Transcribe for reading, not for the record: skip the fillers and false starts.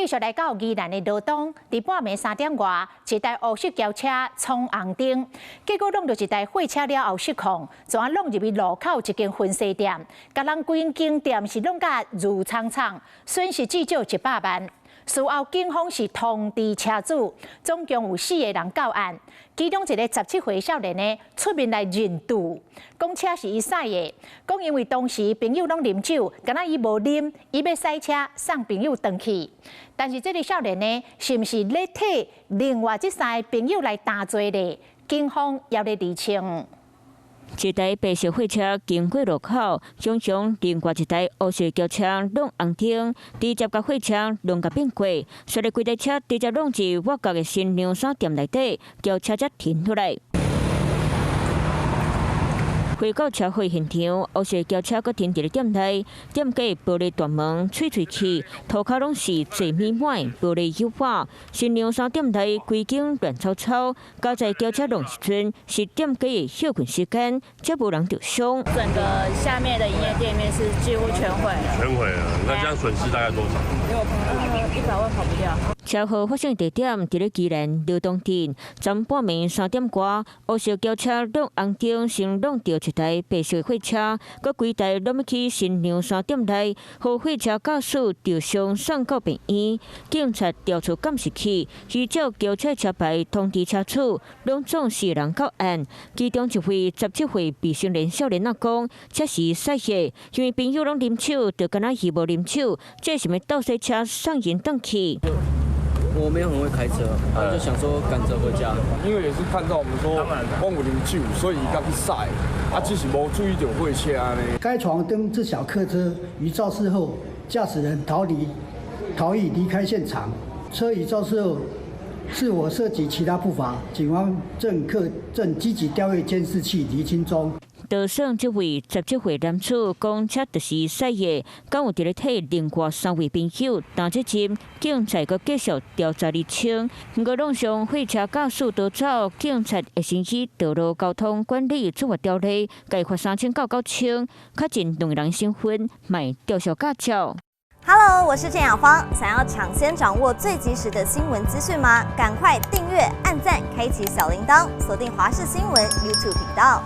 继续来到宜兰的罗东，伫半暝3点外，一台乌色轿车冲红灯，结果弄到一台货车了后失控，全弄入去路口一间婚纱店，甲人规间店是弄甲如苍苍，损失至少100万。事后警方是通知车主，总共有4个人到案，其中一个17岁少年呢出面来认赌，讲车是伊驶的，讲因为当时朋友拢啉酒，敢若伊无啉，伊要驶车送朋友回去。但是这个少年呢，是毋是咧替另外3个朋友来担罪呢？警方也咧厘清。一台白色货车经过路口，将另外一台乌色轿车弄红灯，直接甲货车弄甲变过，所以规台车直接弄至我家的新娘衫店内底，轿车才停落来。回到车祸现场，乌色轿车搁停伫咧店内，店家玻璃大门碎去，涂骹拢是侪米满玻璃油画。新娘衫店内规间乱糟糟，加在轿车弄时阵是店家的休困时间，才无人受伤。整个下面的营业店面是几乎全毁了。全毁了，那这样损失大概多少？100万跑不掉。车祸发生地点伫咧宜兰流动镇，昨半暝3点外，乌色轿车弄红灯，先弄到一台白色货车，佮规台弄去新娘衫店内，互货车驾驶受伤送到病院。警察调出监视器，依照轿车车牌通知车主，拢总4人到案，其中一位17岁未成年少年仔讲，车是驶的，因为朋友拢啉酒，就敢若伊无啉酒，这是要倒洗车送因回去。我没有很会开车，就想说赶着回家。因为也是看到我们说我有啉酒，所以伊甲去晒，只是无注意到货车呢。该闯灯这小客车于肇事后，驾驶人逃逸离开现场。车已肇事后，是否涉及其他不法，警方正积极调阅监视器厘清中。道上这位17岁男子讲车就是驶的，敢有伫咧替另外3位朋友担责任？警察阁继续调查厘清。不过，路上货车驾驶逃走，警察会先起道路交通管理处罚条例，该罚3900到9千，较近2人身份，卖吊销驾照。Hello， 我是郑雅芳。想要抢先掌握最及时的新闻资讯吗？赶快订阅、按赞、开启小铃铛，锁定华视新闻 YouTube 频道。